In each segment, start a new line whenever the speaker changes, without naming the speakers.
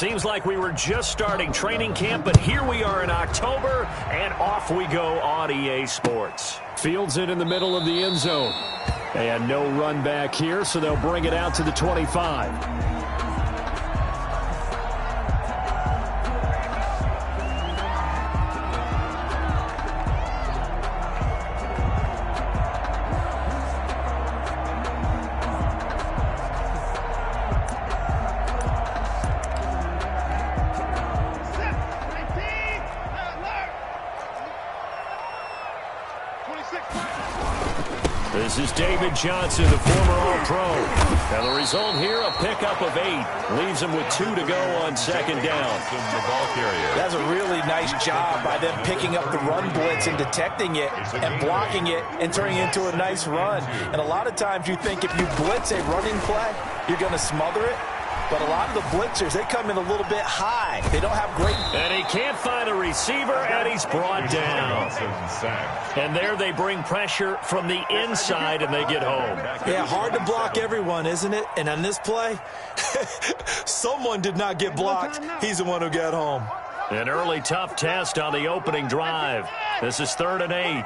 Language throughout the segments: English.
Seems like we were just starting training camp, but here we are in October, and off we go on EA Sports.
Fields it in the middle of the end zone. And no run back here, so they'll bring it out to the 25.
This is David Johnson, the former All-Pro. Now the result here, a pickup of 8. Leaves him with 2 to go on second down.
That's a really nice job by them picking up the run blitz and detecting it and blocking it and turning it into a nice run. And a lot of times you think if you blitz a running play, you're going to smother it. But a lot of the blitzers, they come in a little bit high. They don't have great...
And he can't find a receiver, and he's brought down. And there they bring pressure from the inside, and they get home.
Yeah, hard to block everyone, isn't it? And on this play, someone did not get blocked. He's the one who got home.
An early tough test on the opening drive. This is 3rd and 8.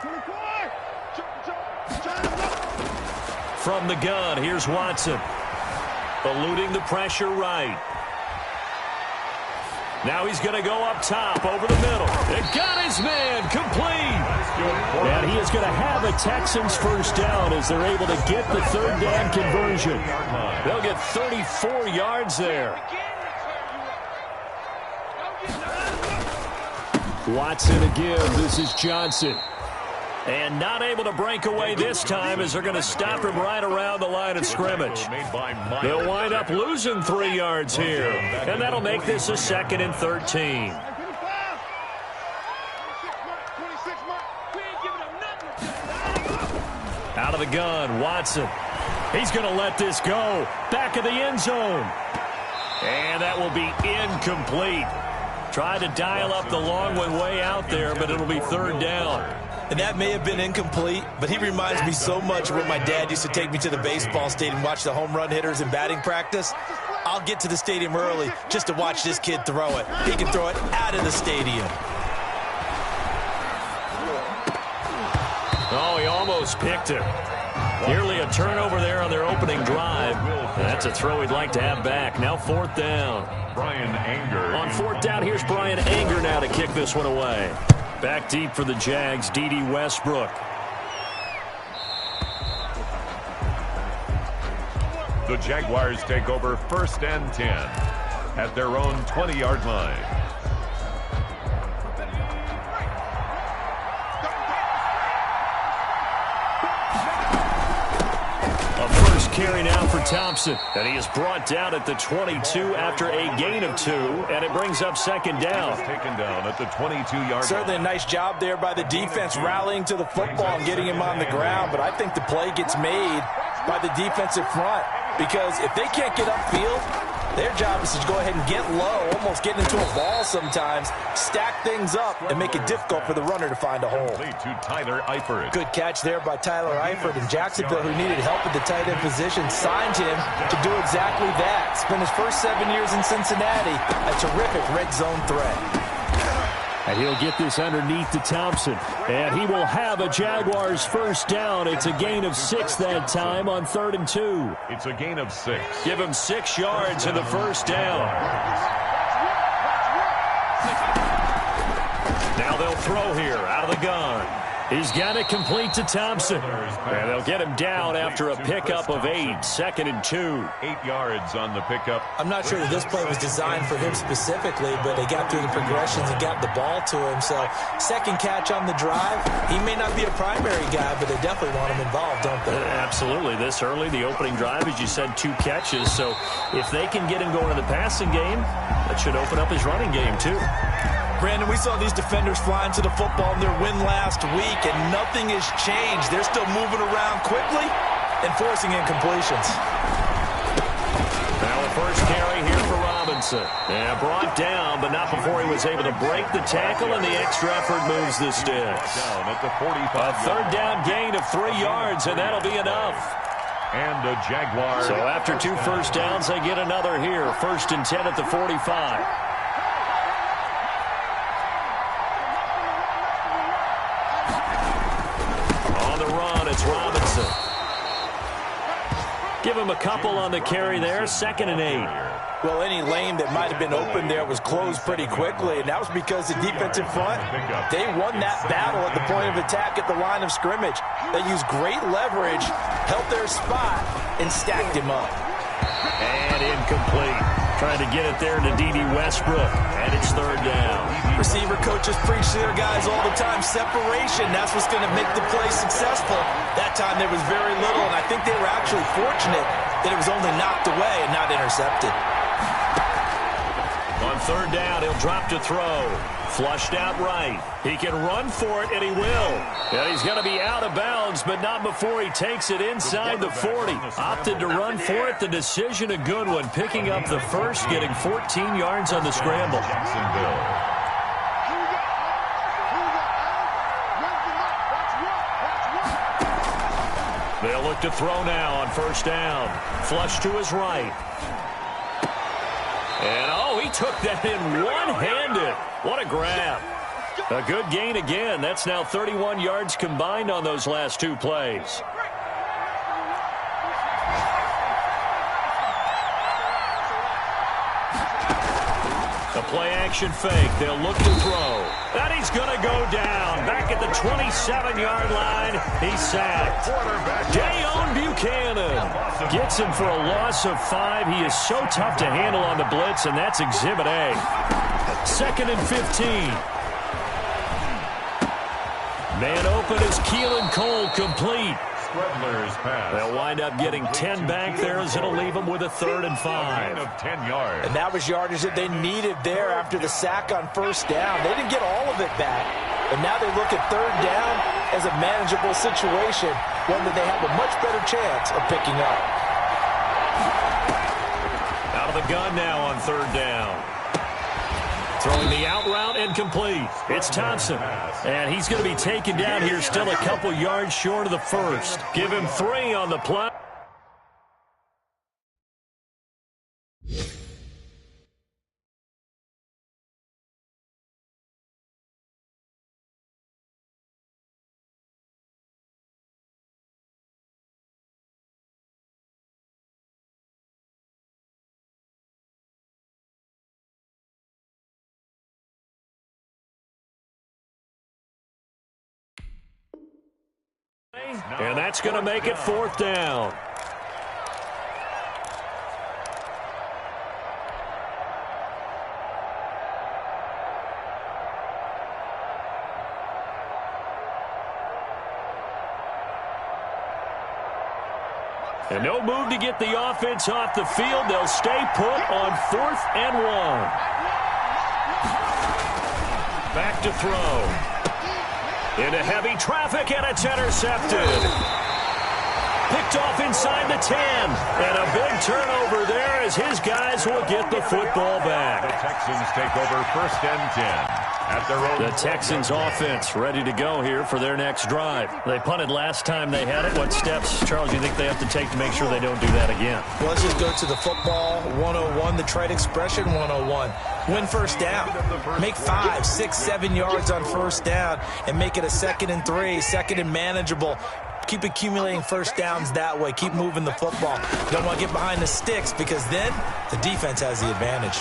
From the gun, here's Watson. Eluding the pressure right. Now he's going to go up top over the middle. It got his man complete.
And he is going to have a Texans first down as they're able to get the 3rd down conversion.
They'll get 34 yards there.
Watson again. This is Johnson.
And not able to break away this time as they're going to stop him right around the line of scrimmage. They'll wind up losing 3 yards here. And that'll make this a 2nd and 13. Out of the gun, Watson. He's going to let this go. Back of the end zone. And that will be incomplete. Tried to dial up the long one way out there, but it'll be 3rd down.
And that may have been incomplete, but he reminds me so much of when my dad used to take me to the baseball stadium and watch the home run hitters in batting practice. I'll get to the stadium early just to watch this kid throw it. He can throw it out of the stadium.
Oh, he almost picked it. Nearly a turnover there on their opening drive. And that's a throw he'd like to have back. Now 4th down.
Brian Anger.
On 4th down, here's Brian Anger now to kick this one away. Back deep for the Jags, D.D. Westbrook.
The Jaguars take over 1st and 10 at their own 20-yard line.
Carry now for Thompson, and he is brought down at the 22 after a gain of 2, and it brings up 2nd down.
Taken down at the 22-yard line.
Certainly a nice job there by the defense rallying to the football and getting him on the ground, but I think the play gets made by the defensive front because if they can't get upfield, their job is to go ahead and get low, almost get into a ball sometimes, stack things up, and make it difficult for the runner to find a hole.
To Tyler Eifert.
Good catch there by Tyler Eifert. And Jacksonville, who needed help at the tight end position, signed him to do exactly that. Spent his first 7 years in Cincinnati, a terrific red zone threat.
And he'll get this underneath to Thompson. And he will have a Jaguars first down. It's a gain of 6 that time on 3rd and 2.
It's a gain of 6.
Give him 6 yards in the first down. Now they'll throw here out of the gun. He's got it complete to Thompson. And they'll get him down after a pickup of 8. 2nd and 2.
8 yards on the pickup.
I'm not sure that this play was designed for him specifically, but they got through the progressions and got the ball to him. So, 2nd catch on the drive. He may not be a primary guy, but they definitely want him involved, don't they?
Absolutely. This early, the opening drive, as you said, 2 catches. So, if they can get him going in the passing game, that should open up his running game, too.
Brandon, we saw these defenders flying to the football in their win last week, and nothing has changed. They're still moving around quickly and forcing incompletions.
Now a first carry here for Robinson. Yeah, brought down, but not before he was able to break the tackle, and the extra effort moves the sticks.
Down at the 45.
A 3rd down gain of 3 yards, and that'll be enough.
and a Jaguar.
So after 2 first downs, they get another here. 1st and 10 at the 45. On the run, it's Robinson. Give him a couple on the carry there. 2nd and 8.
Well, any lane that might have been open there was closed pretty quickly, and that was because the defensive front, they won that battle at the point of attack at the line of scrimmage. They used great leverage, held their spot, and stacked him up.
And incomplete. Trying to get it there to D.D. Westbrook, and it's 3rd down.
Receiver coaches preach to their guys all the time, separation, that's what's going to make the play successful. That time there was very little, and I think they were actually fortunate that it was only knocked away and not intercepted.
On 3rd down, he'll drop to throw. Flushed out right. He can run for it, and he will. And he's going to be out of bounds, but not before he takes it inside the 40. Opted to run for it. The decision a good one. Picking up the first, getting 14 yards on the scramble. They'll look to throw now on 1st down. Flush to his right. And, oh, he took that in one-handed. What a grab. A good gain again. That's now 31 yards combined on those last 2 plays. A play-action fake. They'll look to throw. And he's going to go down. Back at the 27-yard line. He's sacked. Dayon Buchanan gets him for a loss of 5. He is so tough to handle on the blitz, and that's Exhibit A. 2nd and 15. Man open is Keelan Cole, complete. They'll wind up getting 10 back there as it'll leave them with a 3rd and 5.
Of 10 yards.
And that was yardage that they needed there after the sack on 1st down. They didn't get all of it back. And now they look at 3rd down as a manageable situation, one that they have a much better chance of picking up.
Out of the gun now on 3rd down. Throwing the out route incomplete. It's Thompson. And he's going to be taken down here, still a couple yards short of the first. Give him 3 on the play. And that's going to make it 4th down. And no move to get the offense off the field. They'll stay put on 4th and 1. Back to throw. Into heavy traffic, and it's intercepted. Picked off inside the 10. And a big turnover there as his guys will get the football back.
The Texans take over 1st and 10. At their own.
The Texans offense ready to go here for their next drive. They punted last time they had it. What steps, Charles, do you think they have to take to make sure they don't do that again?
Well, let's just go to the football 101, the trade expression 101. Win 1st down. Make 5, 6, 7 yards on 1st down and make it a 2nd and 3, 2nd and manageable. Keep accumulating 1st downs that way. Keep moving the football. Don't want to get behind the sticks because then the defense has the advantage.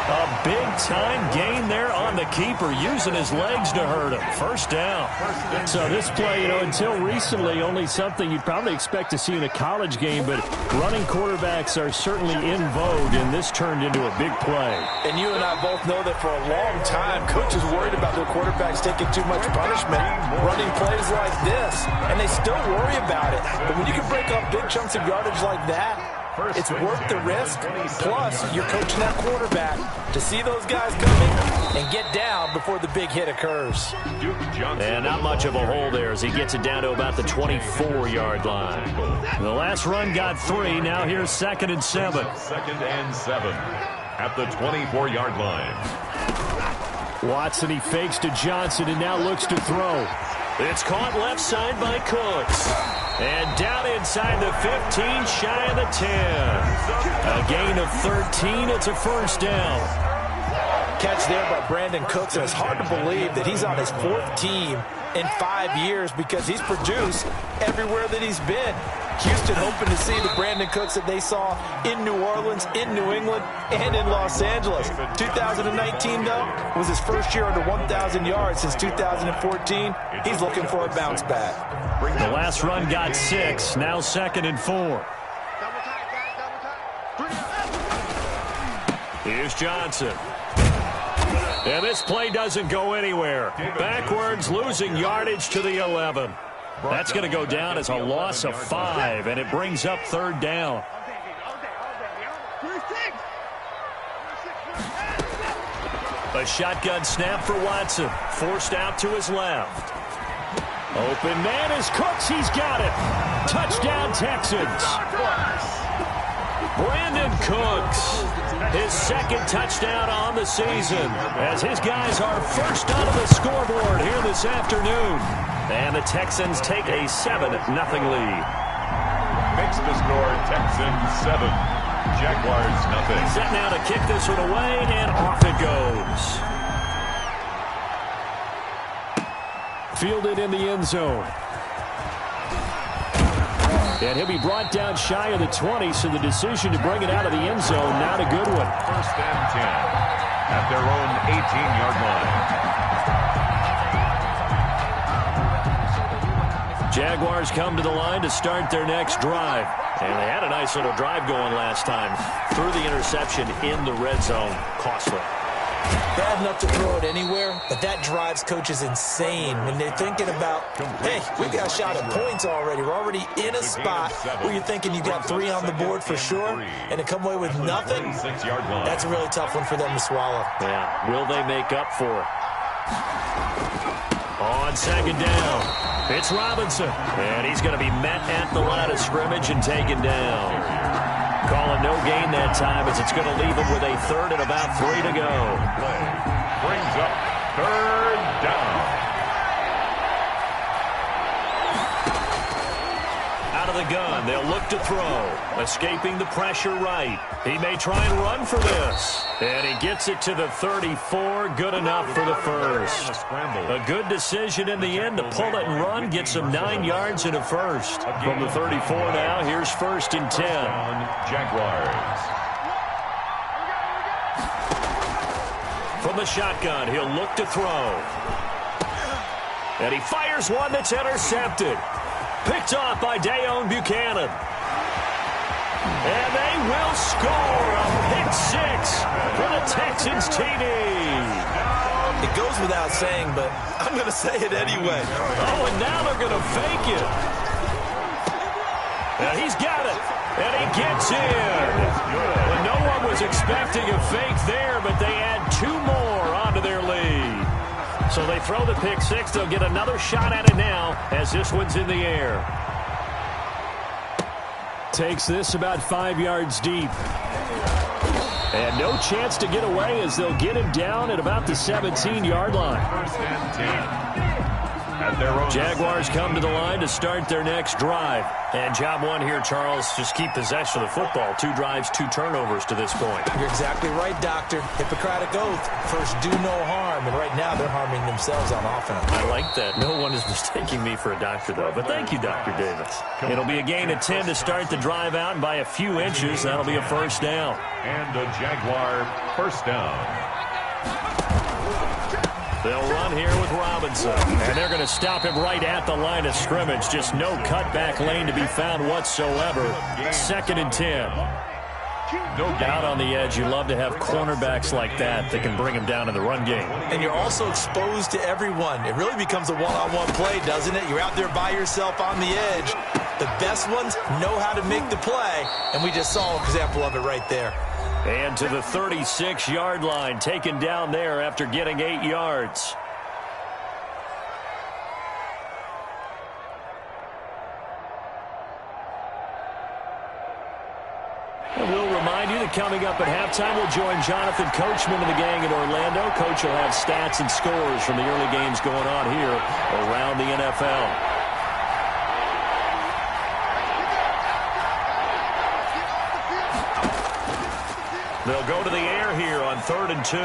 A big-time gain there on the keeper, using his legs to hurt him. 1st down. So this play, until recently, only something you'd probably expect to see in a college game, but running quarterbacks are certainly in vogue, and this turned into a big play.
And you and I both know that for a long time, coaches worried about their quarterbacks taking too much punishment, running plays like this, and they still worry about it. But when you can break up big chunks of yardage like that, it's worth the risk. Plus, you're coaching that quarterback to see those guys coming and get down before the big hit occurs.
And not much of a hole there as he gets it down to about the 24-yard line. The last run got 3. Now here's 2nd and 7.
2nd and 7 at the 24-yard line.
Watson, he fakes to Johnson and now looks to throw.
It's caught left side by Cooks. And down inside the 15, shy of the 10. A gain of 13. It's a first down.
Catch there by Brandon Cooks, and it's hard to believe that he's on his 4th team in 5 years because he's produced everywhere that he's been. Houston hoping to see the Brandon Cooks that they saw in New Orleans, in New England, and in Los Angeles. 2019, though, was his first year under 1,000 yards since 2014. He's looking for a bounce back.
The last run got 6, now 2nd and 4. Here's Johnson. And this play doesn't go anywhere. Backwards, losing yardage to the 11. That's going to go down as a loss of 5, and it brings up 3rd down. A shotgun snap for Watson. Forced out to his left. Open man is Cooks. He's got it. Touchdown, Texans. Brandon Cooks, his 2nd touchdown on the season, as his guys are first out of the scoreboard here this afternoon. And the Texans take a 7-0 lead.
Makes the score Texans 7, Jaguars nothing.
Set now to kick this one away, and off it goes. Fielded in the end zone. And he'll be brought down shy of the 20, so the decision to bring it out of the end zone, not a good one.
1st and 10 at their own 18-yard line.
Jaguars come to the line to start their next drive. And they had a nice little drive going last time. Threw the interception in the red zone. Costly.
Bad enough to throw it anywhere, but that drives coaches insane when they're thinking about, hey, we got a shot at points already. We're already in a spot where you're thinking you got 3 on the board for sure, and to come away with nothing, that's a really tough one for them to swallow.
Yeah, will they make up for it? On 2nd down, it's Robinson, and he's going to be met at the line of scrimmage and taken down. Calling no gain that time as it's going to leave him with a 3rd and about 3 to go.
Play brings up 3rd down.
Out of the gun, they'll look to throw. Escaping the pressure right. He may try and run for this. And he gets it to the 34. Good enough for the first. A good decision in the end to pull it and run. Get some 9 yards and a first. From the 34 now, here's 1st and 10.
Jaguars.
From the shotgun, he'll look to throw. And he fires one that's intercepted. Picked off by Dayon Buchanan. And they will score a pick 6 for the Texans TD.
It goes without saying, but I'm going to say it anyway.
Oh, and now they're going to fake it. And he's got it. And he gets in. Well, no one was expecting a fake there, but they add 2 more onto their lead. So they throw the pick 6. They'll get another shot at it now as this one's in the air. Takes this about 5 yards deep. And no chance to get away as they'll get him down at about the 17-yard line.
1st and 10. At their own
Jaguars come to the line to start their next drive. And job 1 here, Charles, just keep possession of the football. 2 drives, 2 turnovers to this point.
You're exactly right, Doctor. Hippocratic oath. First, do no harm. And right now, they're harming themselves on offense.
I like that. No one is mistaking me for a doctor, though. But thank you, Dr. Davis. It'll be a gain of 10 to start the drive out, and by a few inches, that'll be a first down.
And a Jaguar first down.
They'll run here with Robinson. And they're going to stop him right at the line of scrimmage. Just no cutback lane to be found whatsoever. 2nd and 10. Out on the edge, you love to have cornerbacks like that that can bring him down in the run game.
And you're also exposed to everyone. It really becomes a one-on-one play, doesn't it? You're out there by yourself on the edge. The best ones know how to make the play, and we just saw an example of it right there.
And to the 36-yard line, taken down there after getting 8 yards. And we'll remind you And coming up at halftime, we'll join Jonathan Coachman of the gang in Orlando. Coach will have stats and scores from the early games going on here around the NFL. They'll go to the air here on 3rd and 2.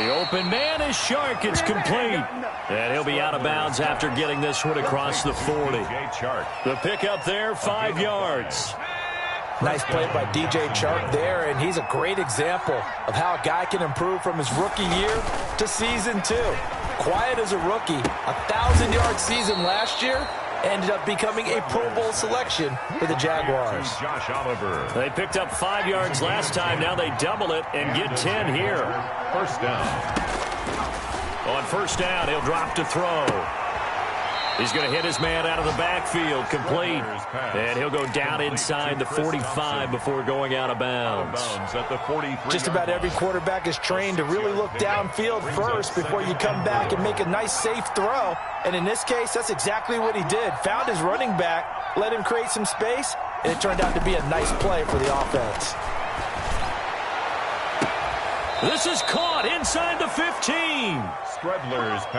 The open man is Shark. It's complete. And he'll be out of bounds after getting this one across the 40. The pickup there, 5 yards.
Nice play by DJ Chark there, and he's a great example of how a guy can improve from his rookie year to season 2. Quiet as a rookie, 1,000-yard season last year, ended up becoming a Pro Bowl selection for the Jaguars.
Josh Oliver.
They picked up 5 yards last time. Now they double it and get 10 here.
First down.
On first down, he'll drop to throw. He's going to hit his man out of the backfield, complete. And he'll go down inside the 45 before going out of bounds.
Just about every quarterback is trained to really look downfield first before you come back and make a nice, safe throw. And in this case, that's exactly what he did. Found his running back, let him create some space, and it turned out to be a nice play for the offense.
This is caught inside the 15.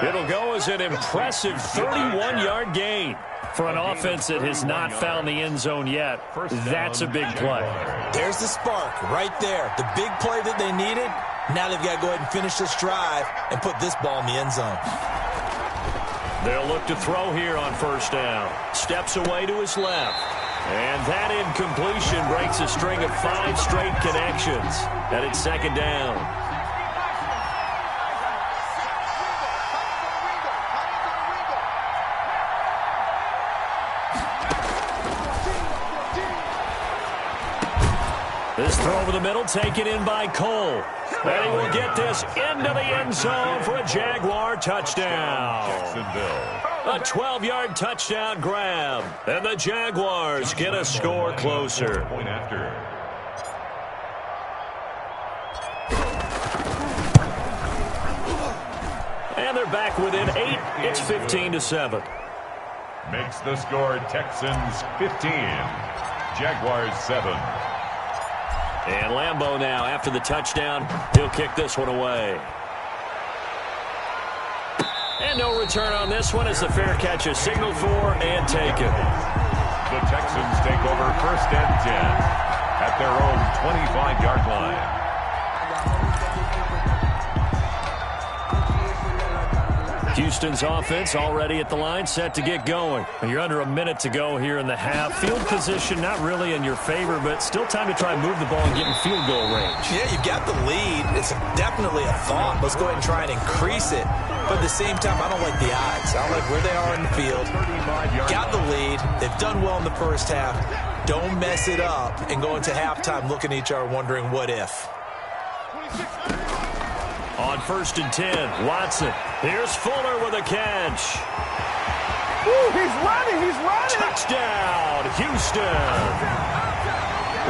It'll go as an impressive 31-yard gain. For an offense that has not found the end zone yet, that's a big play.
There's the spark right there. The big play that they needed. Now they've got to go ahead and finish this drive and put this ball in the end zone.
They'll look to throw here on first down. Steps away to his left. And that incompletion breaks a string of 5 straight connections. And it's second down. This throw over the middle taken in by Cole. And he will get this into the end zone for a Jaguar touchdown. A 12-yard touchdown grab. And the Jaguars get a score closer.
Point after.
And they're back within 8. It's 15-7.
Makes the score Texans 15. Jaguars 7.
And Lambeau now, after the touchdown, he'll kick this one away. And no return on this one as the fair catch is signaled for and taken.
The Texans take over 1st and 10 at their own 25-yard line.
Houston's offense already at the line, set to get going. You're under a minute to go here in the half. Field position not really in your favor, but still time to try and move the ball and get in field goal range.
Yeah, you've got the lead. It's definitely a thought. Let's go ahead and try and increase it. But at the same time, I don't like the odds. I don't like where they are in the field. Got the lead. They've done well in the first half. Don't mess it up and go into halftime looking at each other wondering what if.
On 1st and 10, Watson. Here's Fuller with a catch.
Ooh, he's running, he's running.
Touchdown, Houston.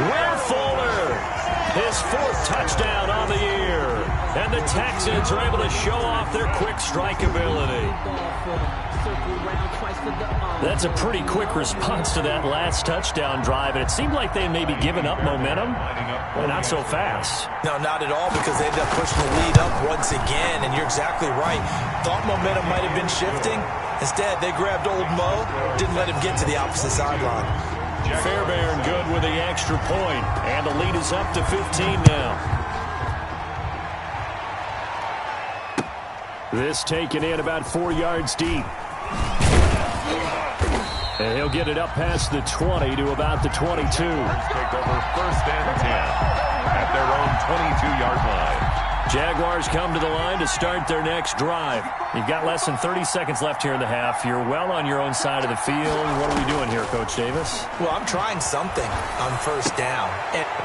Will Fuller, his 4th touchdown on the year. And the Texans are able to show off their quick strike ability. That's a pretty quick response to that last touchdown drive, and it seemed like they may be giving up momentum, but not so fast.
No, not at all, because they ended up pushing the lead up once again, and you're exactly right. Thought momentum might have been shifting. Instead, they grabbed old Mo, didn't let him get to the opposite sideline.
Fairbairn good with the extra point, and the lead is up to 15 now. This taken in about 4 yards deep. And he'll get it up past the 20 to about the 22.
Take over 1st and 10 at their own 22-yard line.
Jaguars come to the line to start their next drive. You've got less than 30 seconds left here in the half. You're well on your own side of the field. What are we doing here, Coach Davis?
Well, I'm trying something on first down.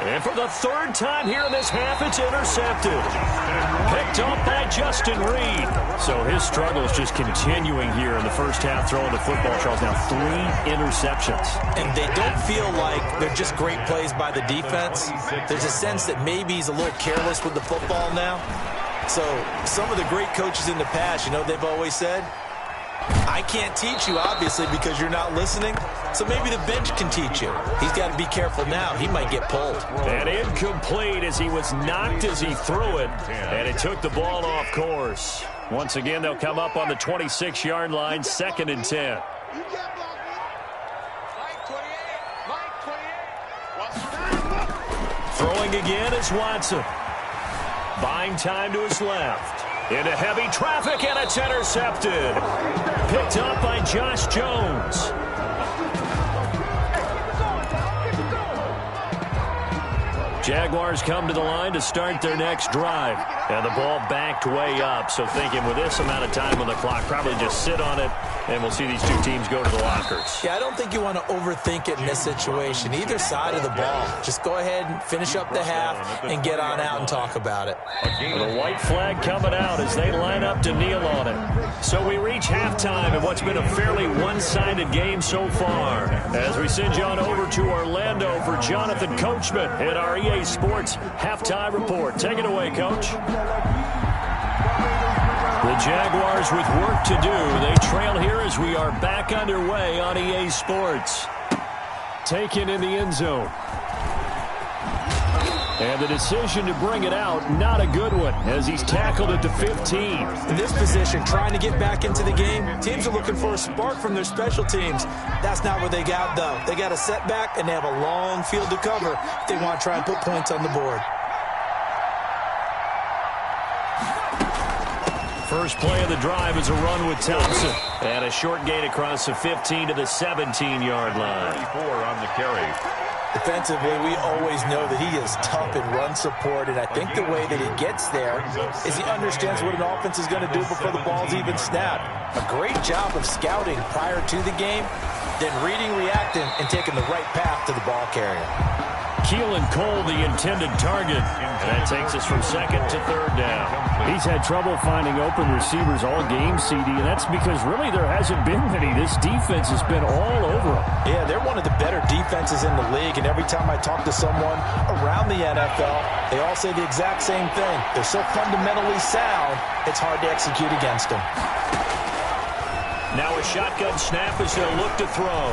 And for the 3rd time here in this half, it's intercepted. Picked up by Justin Reed. So his struggle is just continuing here in the first half, throwing the football. Charles, now 3 interceptions.
And they don't feel like they're just great plays by the defense. There's a sense that maybe he's a little careless with the football now. So some of the great coaches in the past, you know, they've always said, I can't teach you, obviously, because you're not listening. So maybe the bench can teach you. He's got to be careful now. He might get pulled.
And incomplete as he was knocked as he threw it. And it took the ball off course. Once again, they'll come up on the 26-yard line, 2nd and 10. Throwing again is Watson. Buying time to his left. Into heavy traffic, and it's intercepted. Picked up by Josh Jones. Jaguars come to the line to start their next drive. And the ball backed way up, so thinking with this amount of time on the clock, probably just sit on it, and we'll see these two teams go to the lockers.
Yeah, I don't think you want to overthink it in this situation. Either side of the ball. Just go ahead and finish up the half and get on out and talk about it.
The white flag coming out as they line up to kneel on it. So we reach halftime in what's been a fairly one-sided game so far. As we send you on over to Orlando for Jonathan Coachman in our EA Sports Halftime Report. Take it away, Coach. The Jaguars with work to do. They trail here as we are back underway on EA Sports. Taken in the end zone. And the decision to bring it out, not a good one, as he's tackled at the 15.
In this position, trying to get back into the game, teams are looking for a spark from their special teams. That's not what they got, though. They got a setback, and they have a long field to cover if they want to try and put points on the board.
First play of the drive is a run with Thompson. And a short gain across the 15 to the 17-yard line.
34 on the carry.
Defensively, we always know that he is tough in run support, and I think the way that he gets there is he understands what an offense is going to do before the ball's even snapped. A great job of scouting prior to the game, then reading, reacting, and taking the right path to the ball carrier.
Keelan Cole, the intended target. And that takes us from 2nd to 3rd down.
He's had trouble finding open receivers all game, CD, and that's because really there hasn't been many. This defense has been all over them.
Yeah, they're one of the better defenses in the league, and every time I talk to someone around the NFL, they all say the exact same thing. They're so fundamentally sound, it's hard to execute against them.
Now a shotgun snap as they'll look to throw.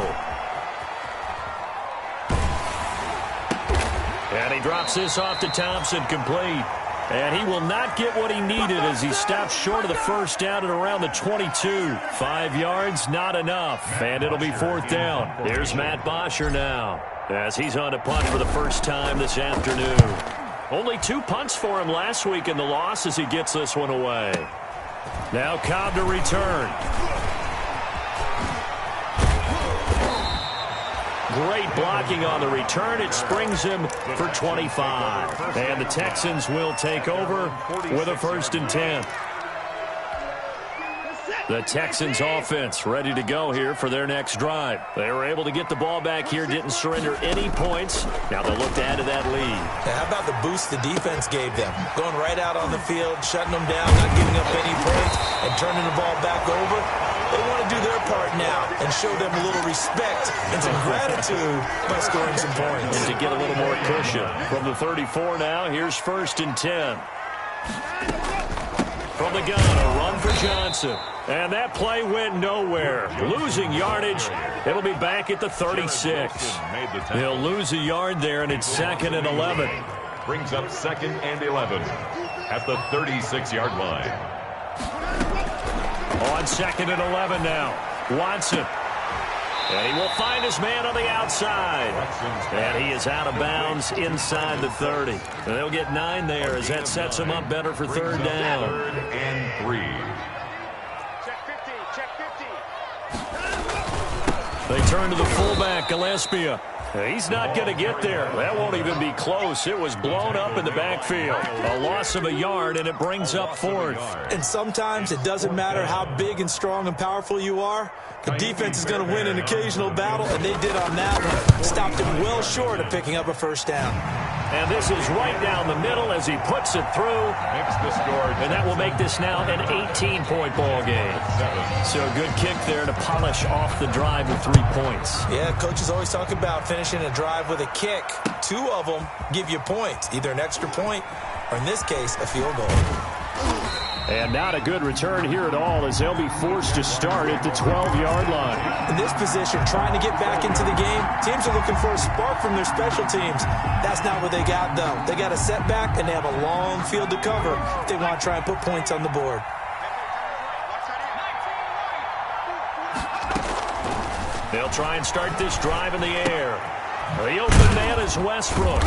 And he drops this off to Thompson, complete. And he will not get what he needed as he stops short of the first down at around the 22. 5 yards, not enough. And it'll be 4th down. Here's Matt Bosher now as he's on to punt for the first time this afternoon. Only 2 punts for him last week in the loss as he gets this one away. Now Cobb to return. Great blocking on the return. It springs him for 25. And the Texans will take over with a 1st and 10. The Texans offense ready to go here for their next drive. They were able to get the ball back here, didn't surrender any points. Now they'll look to add to that lead.
Now, how about the boost the defense gave them? Going right out on the field, shutting them down, not giving up any points, and turning the ball back over. They want to do their part now and show them a little respect and some gratitude by scoring some points.
And to get a little more cushion. From the 34 now, here's 1st and 10. From the gun, a run for Johnson. And that play went nowhere. Losing yardage. It'll be back at the 36. He'll lose a yard there, and it's 2nd and 11.
Brings up 2nd and 11 at the 36-yard line.
On 2nd and 11 now. Watson. And he will find his man on the outside. And he is out of bounds inside the 30. And they'll get 9 there as that sets him up better for 3rd down.
3rd and 3.
They turn to the fullback, Gillespie. He's not going to get there. That won't even be close. It was blown up in the backfield. A loss of a yard, and it brings up 4th.
And sometimes it doesn't matter how big and strong and powerful you are. The defense is going to win an occasional battle, and they did on that one. Stopped him well short of picking up a 1st down.
And this is right down the middle as he puts it through.
Makes the score.
And that will make this now an 18-point ball game. So a good kick there to polish off the drive with 3 points.
Yeah, coaches always talk about finishing a drive with a kick. 2 of them give you points, either an extra point or, in this case, a field goal.
And not a good return here at all as they'll be forced to start at the 12-yard line.
In this position, trying to get back into the game, teams are looking for a spark from their special teams. That's not what they got, though. They got a setback, and they have a long field to cover if they want to try and put points on the board.
They'll try and start this drive in the air. The open man is Westbrook.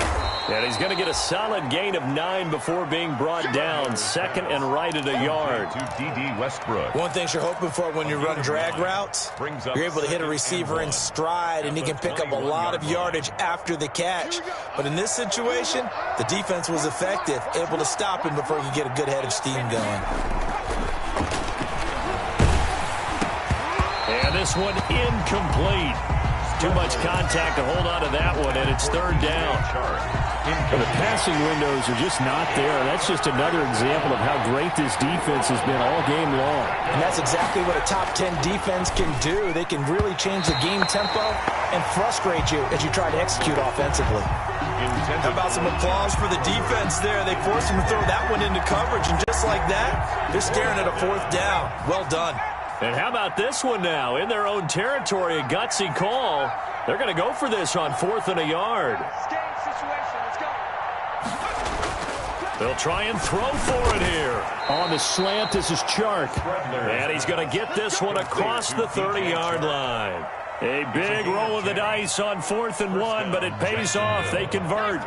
And he's going to get a solid gain of 9 before being brought down. Second and right at a yard.
To D.D. Westbrook.
One thing you're hoping for when you run drag routes, you're able to hit a receiver in stride, and he can pick up a lot of yardage after the catch. But in this situation, the defense was effective, able to stop him before he could get a good head of steam going.
And this one incomplete. Too much contact to hold on to that one, and it's third down. The passing windows are just not there. That's just another example of how great this defense has been all game long.
And that's exactly what a top 10 defense can do. They can really change the game tempo and frustrate you as you try to execute offensively. How about some applause for the defense there? They forced him to throw that one into coverage, and just like that, they're staring at a fourth down. Well done.
And how about this one now? In their own territory, a gutsy call. They're going to go for this on 4th and a yard. They'll try and throw for it here. On the slant, this is Chark. And he's going to get this one across the 30-yard line. A big roll of the dice on 4th and 1, but it pays off. They convert.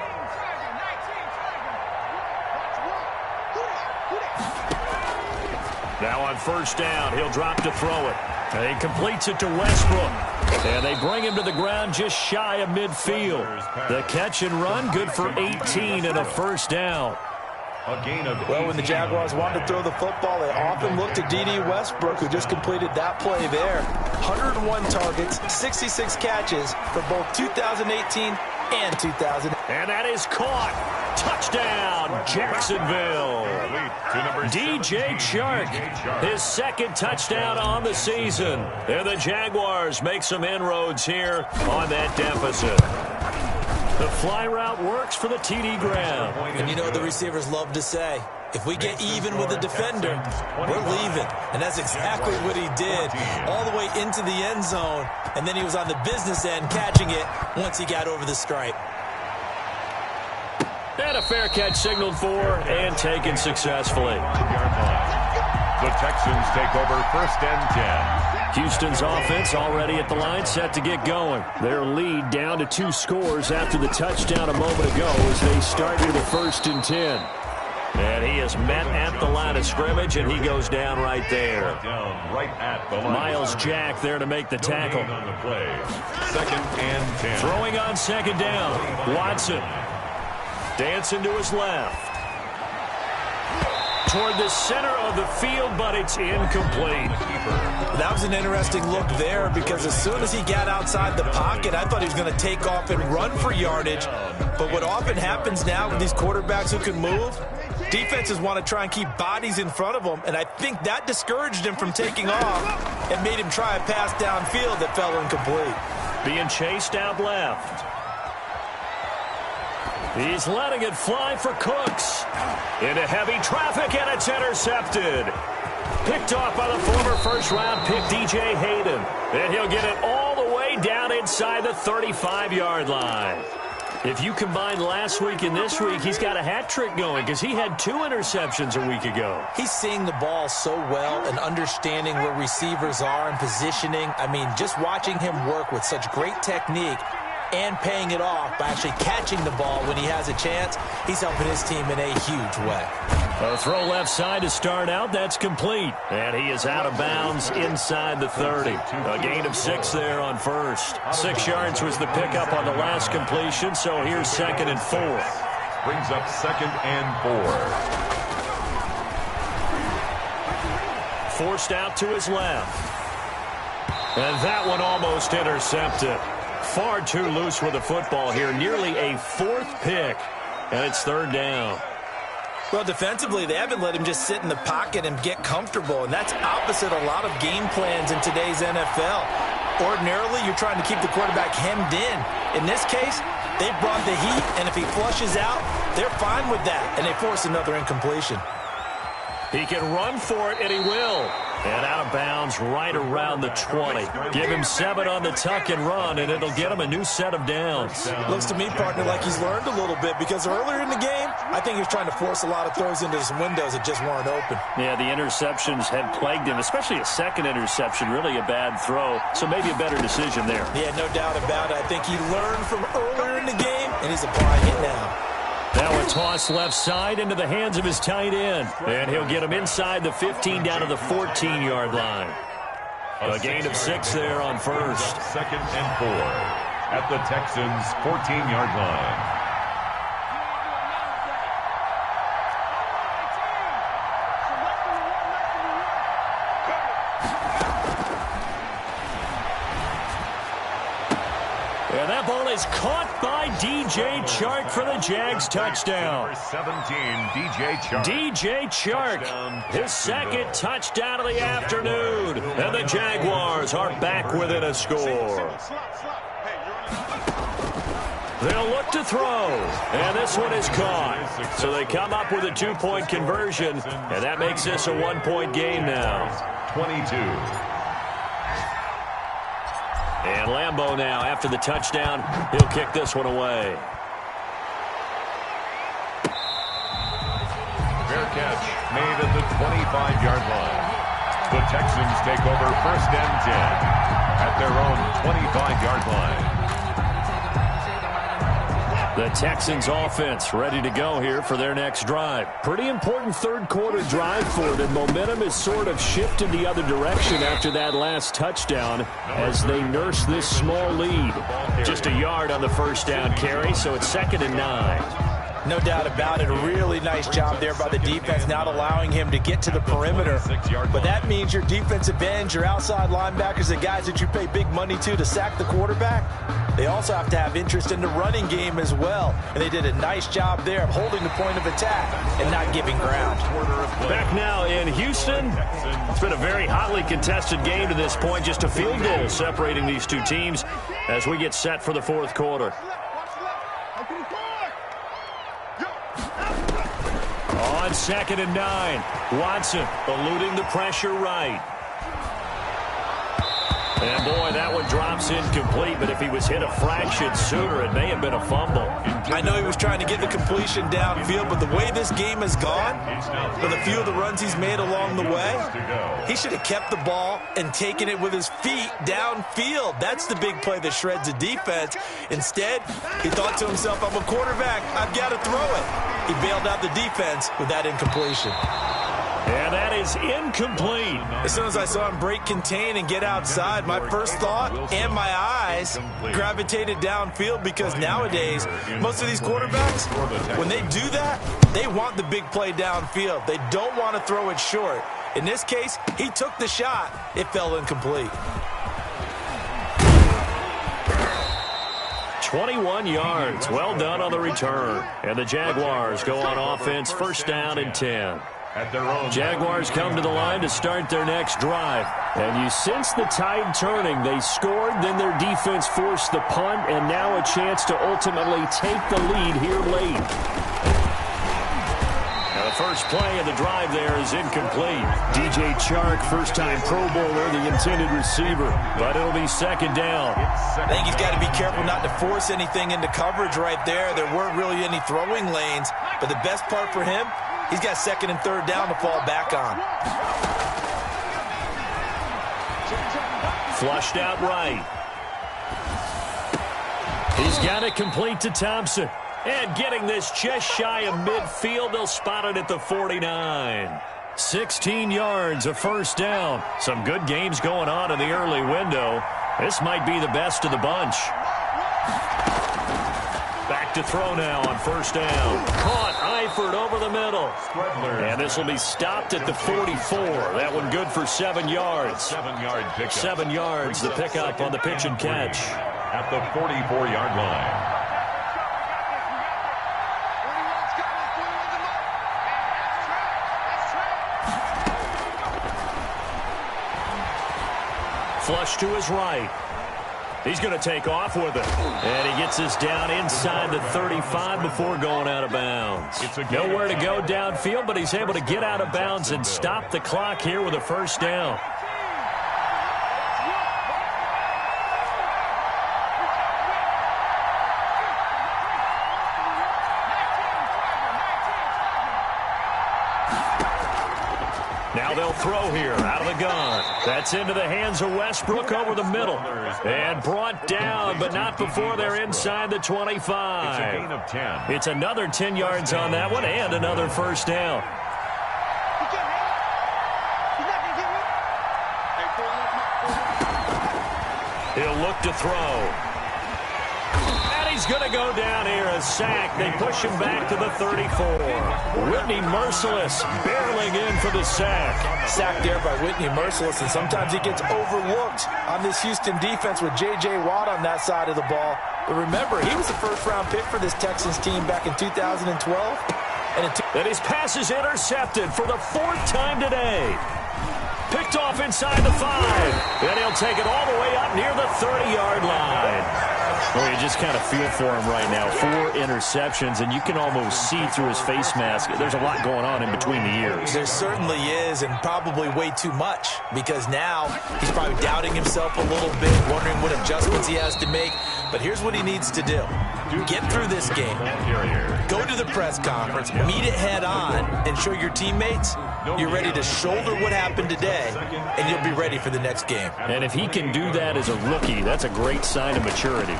Now on first down, he'll drop to throw it. And he completes it to Westbrook. And they bring him to the ground just shy of midfield. The catch and run, good for 18 and a first down.
Well, when the Jaguars wanted to throw the football, they often looked to D.D. Westbrook, who just completed that play there. 101 targets, 66 catches for both 2018 and 2000.
And that is caught. Touchdown, Jacksonville. DJ Chark, his second touchdown on the season. And the Jaguars make some inroads here on that deficit. The fly route works for the TD Graham.
And you know what the receivers love to say? If we get even with a defender, we're leaving. And that's exactly what he did, all the way into the end zone. And then he was on the business end catching it once he got over the stripe.
And a fair catch signaled for and taken successfully.
The Texans take over 1st and 10.
Houston's offense already at the line, set to get going. Their lead down to 2 scores after the touchdown a moment ago as they start to the 1st and 10. And he is met at the line of scrimmage, and he goes down right there. Miles Jack there to make the tackle.
On the play. 2nd and 10.
Throwing on 2nd down. Watson dancing to his left. Toward the center of the field, but it's incomplete.
That was an interesting look there because as soon as he got outside the pocket, I thought he was going to take off and run for yardage. But what often happens now with these quarterbacks who can move, defenses want to try and keep bodies in front of them, and I think that discouraged him from taking off and made him try a pass downfield that fell incomplete.
Being chased out left. He's letting it fly for Cooks. Into heavy traffic, and it's intercepted. Picked off by the former first-round pick, DJ Hayden. And he'll get it all the way down inside the 35-yard line. If you combine last week and this week, he's got a hat trick going because he had 2 interceptions a week ago.
He's seeing the ball so well and understanding where receivers are and positioning. I mean, just watching him work with such great technique and paying it off by actually catching the ball when he has a chance, he's helping his team in a huge way.
A throw left side to start out. That's complete. And he is out of bounds inside the 30. A gain of 6 there on first. 6 yards was the pickup on the last completion, so here's 2nd and 4.
Brings up 2nd and 4.
Forced out to his left. And that one almost intercepted. Far too loose with the football here. Nearly a 4th pick. And it's 3rd down.
Well, defensively, they haven't let him just sit in the pocket and get comfortable, and that's opposite a lot of game plans in today's NFL. Ordinarily, you're trying to keep the quarterback hemmed in. In this case, they brought the heat, and if he flushes out, they're fine with that, and they force another incompletion.
He can run for it, and he will. And out of bounds right around the 20. Give him 7 on the tuck and run, and it'll get him a new set of downs.
Looks to me, partner, like he's learned a little bit, because earlier in the game, I think he was trying to force a lot of throws into some windows that just weren't open.
Yeah, the interceptions had plagued him, especially a second interception, really a bad throw. So maybe a better decision there.
Yeah, no doubt about it. I think he learned from earlier in the game, and he's applying it now.
Now a toss left side into the hands of his tight end. And he'll get him inside the 15 down to the 14-yard line. A gain of 6 there on first.
2nd and 4 at the Texans' 14-yard line.
And that ball is caught by DJ Chark for the Jags touchdown.
Number 17, DJ Chark.
DJ Chark, his second touchdown of the afternoon. And the Jaguars are back within a score. They'll look to throw, and this one is caught. So they come up with a 2-point conversion, and that makes this a 1-point game now.
22.
And Lambeau now, after the touchdown, he'll kick this one away.
Fair catch made at the 25-yard line. The Texans take over 1st and 10 at their own 25-yard line.
The Texans offense ready to go here for their next drive. Pretty important third-quarter drive for them. Momentum has sort of shifted the other direction after that last touchdown as they nurse this small lead. Just a yard on the first down carry, so it's 2nd and 9.
No doubt about it. A really nice job there by the defense, not allowing him to get to the perimeter. But that means your defensive ends, your outside linebackers, the guys that you pay big money to sack the quarterback, they also have to have interest in the running game as well. And they did a nice job there of holding the point of attack and not giving ground.
Back now in Houston. It's been a very hotly contested game to this point. Just a field goal separating these two teams as we get set for the 4th quarter. On 2nd and 9, Watson eluding the pressure right. And boy, that one drops incomplete, but if he was hit a fraction sooner, it may have been a fumble.
I know he was trying to get the completion downfield, but the way this game has gone, with a few of the runs he's made along the way, he should have kept the ball and taken it with his feet downfield. That's the big play that shreds the defense. Instead, he thought to himself, I'm a quarterback, I've got to throw it. He bailed out the defense with that incompletion.
And that is incomplete.
As soon as I saw him break contain and get outside, my first thought and my eyes gravitated downfield, because nowadays, most of these quarterbacks, when they do that, they want the big play downfield. They don't want to throw it short. In this case, he took the shot. It fell incomplete.
21 yards. Well done on the return. And the Jaguars go on offense, 1st down and 10. Jaguars come to the line to start their next drive. And you sense the tide turning. They scored, then their defense forced the punt, and now a chance to ultimately take the lead here late. Now the first play of the drive there is incomplete. DJ Chark, first-time Pro Bowler, the intended receiver. But it'll be 2nd down.
I think he's got to be careful not to force anything into coverage right there. There weren't really any throwing lanes. But the best part for him, he's got 2nd and 3rd down to fall back on.
Flushed out right. He's got it complete to Thompson. And getting this just shy of midfield, they'll spot it at the 49. 16 yards, a 1st down. Some good games going on in the early window. This might be the best of the bunch. Back to throw now on 1st down. Caught Eifert over the middle. And this will be stopped at the 44. That one good for 7 yards.
7-yard pickup.
7 yards, the pickup on the pitch and catch.
At the 44-yard line.
Flush to his right. He's going to take off with it. And he gets this down inside the 35 before going out of bounds. Nowhere to go downfield, but he's able to get out of bounds and stop the clock here with a first down. Now they'll throw here out of the gun. That's into the hands of Westbrook over the middle. And brought down, but not before they're inside the 25.
It's a gain of 10.
It's another 10 yards on that one and another first down. He'll look to throw. He's going to go down here, a sack. They push him back to the 34. Whitney Merciless barreling in for the sack.
Sacked there by Whitney Merciless, and sometimes he gets overlooked on this Houston defense with J.J. Watt on that side of the ball. But remember, he was the first-round pick for this Texans team back in 2012.
And his pass is intercepted for the fourth time today. Picked off inside the 5. And he'll take it all the way up near the 30-yard line. Well, you just kind of feel for him right now. 4 interceptions, and you can almost see through his face mask. There's a lot going on in between the ears.
There certainly is, and probably way too much, because now he's probably doubting himself a little bit, wondering what adjustments he has to make. But here's what he needs to do. Get through this game. Go to the press conference, meet it head on, and show your teammates you're ready to shoulder what happened today, and you'll be ready for the next game.
And if he can do that as a rookie, that's a great sign of maturity.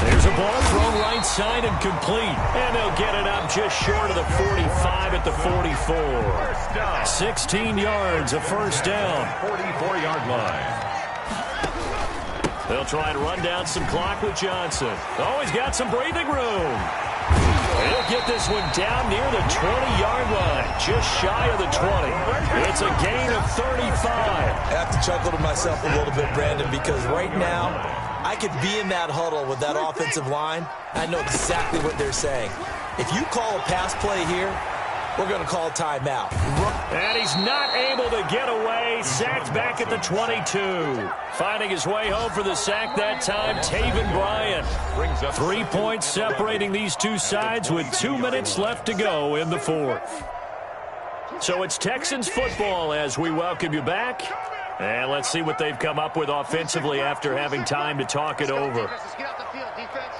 There's a ball thrown right side and complete. And they'll get it up just short of the 45 at the 44. 16 yards, a first down.
44-yard line.
They'll try and run down some clock with Johnson. Oh, he's got some breathing room. He'll get this one down near the 20-yard line, just shy of the 20. It's a gain of 35.
I have to chuckle to myself a little bit, Brandon, because right now I could be in that huddle with that offensive line. I know exactly what they're saying. If you call a pass play here, we're going to call timeout.
And he's not able to get away. Sacked back at the 22. Finding his way home for the sack that time, Taven Bryant. 3 points separating these two sides with 2 minutes left to go in the fourth. So it's Texans football as we welcome you back. And let's see what they've come up with offensively after having time to talk it over.
Get off the field, defense.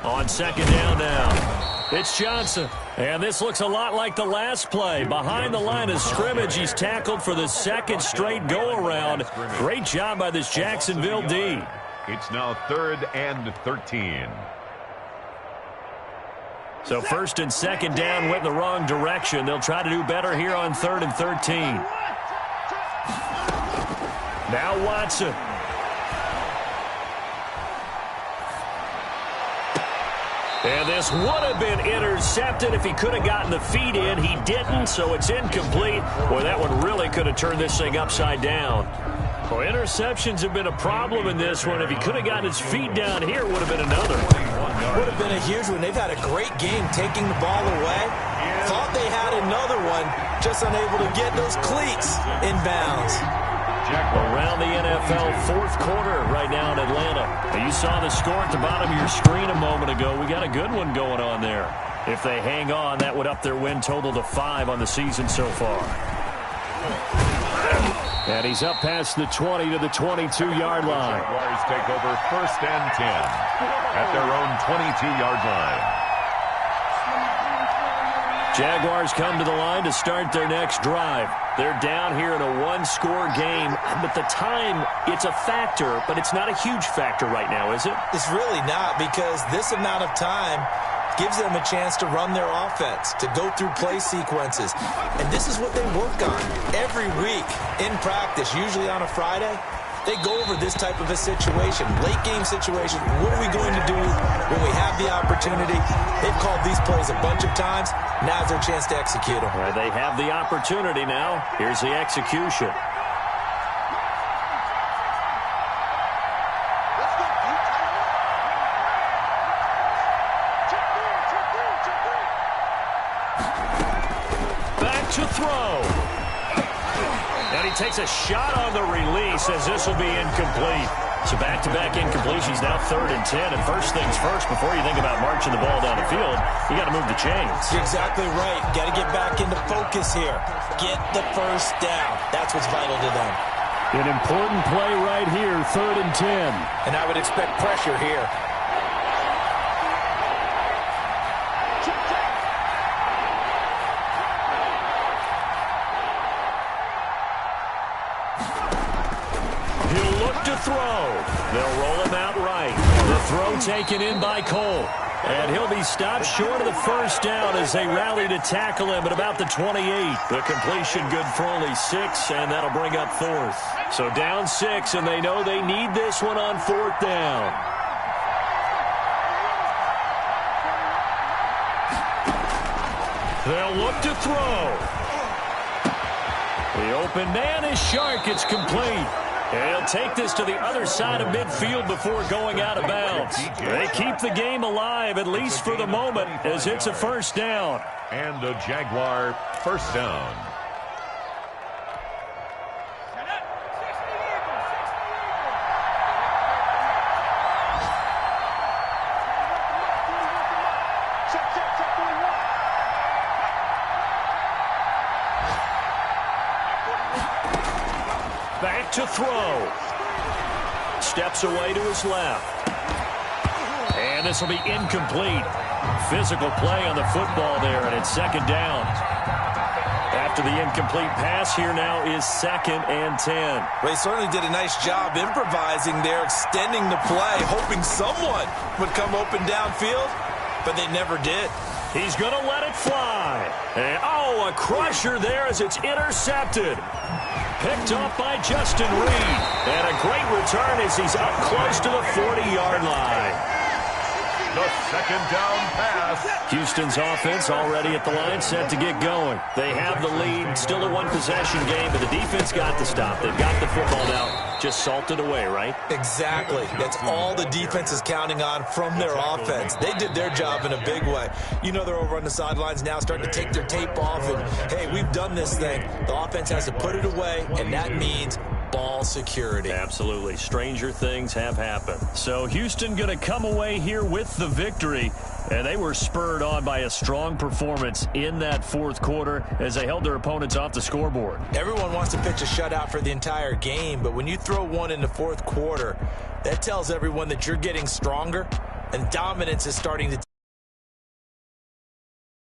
On second down now, it's Johnson. And this looks a lot like the last play. Behind the line of scrimmage, he's tackled for the second straight go-around. Great job by this Jacksonville D.
It's now 3rd and 13.
So first and second down went in the wrong direction. They'll try to do better here on 3rd and 13. Now Watson. And this would have been intercepted if he could have gotten the feet in. He didn't, so it's incomplete. Boy, that one really could have turned this thing upside down. Well, interceptions have been a problem in this one. If he could have gotten his feet down here, it would have been another.
Would have been a huge one. They've had a great game taking the ball away. Thought they had another one, just unable to get those cleats in bounds.
Around the NFL fourth quarter right now in Atlanta. Now you saw the score at the bottom of your screen a moment ago. We got a good one going on there. If they hang on, that would up their win total to 5 on the season so far. And he's up past the 20 to the 22-yard line.
Jaguars take over 1st and 10 at their own 22-yard line.
Jaguars come to the line to start their next drive. They're down here in a one-score game, but the time, it's a factor, but it's not a huge factor right now, is it?
It's really not, because this amount of time gives them a chance to run their offense, to go through play sequences. And this is what they work on every week in practice, usually on a Friday. They go over this type of a situation, late-game situation. What are we going to do when we have the opportunity? They've called these plays a bunch of times. Now's their chance to execute them.
Well, they have the opportunity now. Here's the execution. to throw. And he takes a shot on the release as this will be incomplete. So back-to-back incompletions, now 3rd and 10. And first things first, before you think about marching the ball down the field, you got to move the chains.
You're exactly right. Got to get back into focus here. Get the first down. That's what's vital to them.
An important play right here, 3rd and 10.
And I would expect pressure here.
He'll look to throw. They'll roll him out right. The throw taken in by Cole. And he'll be stopped short of the first down as they rally to tackle him at about the 28. The completion good for only 6, and that'll bring up 4th. So down 6, and they know they need this one on 4th down. They'll look to throw. The open man is Shark. It's complete. And he'll take this to the other side of midfield before going out of bounds. They keep the game alive, at least for the moment, as it's a first down.
And a Jaguar first down.
Back to throw. Steps away to his left. And this will be incomplete. Physical play on the football there, and it's 2nd down. After the incomplete pass, here now is 2nd and 10.
Well, he certainly did a nice job improvising there, extending the play, hoping someone would come open downfield, but they never did.
He's going to let it fly. And, a crusher there as it's intercepted. Picked up by Justin Reed. And a great return as he's up close to the 40-yard line.
The 2nd down pass.
Houston's offense already at the line, set to get going. They have the lead, still a one-possession game, but the defense got the stop. They've got the football now, just salted away, right?
Exactly. That's all the defense is counting on from their offense. They did their job in a big way. You know they're over on the sidelines now, starting to take their tape off, and, hey, we've done this thing. The offense has to put it away, and that means ball security.
Absolutely. Stranger things have happened. So Houston going to come away here with the victory, and they were spurred on by a strong performance in that 4th quarter as they held their opponents off the scoreboard.
Everyone wants to pitch a shutout for the entire game, but when you throw one in the 4th quarter, that tells everyone that you're getting stronger, and dominance is starting to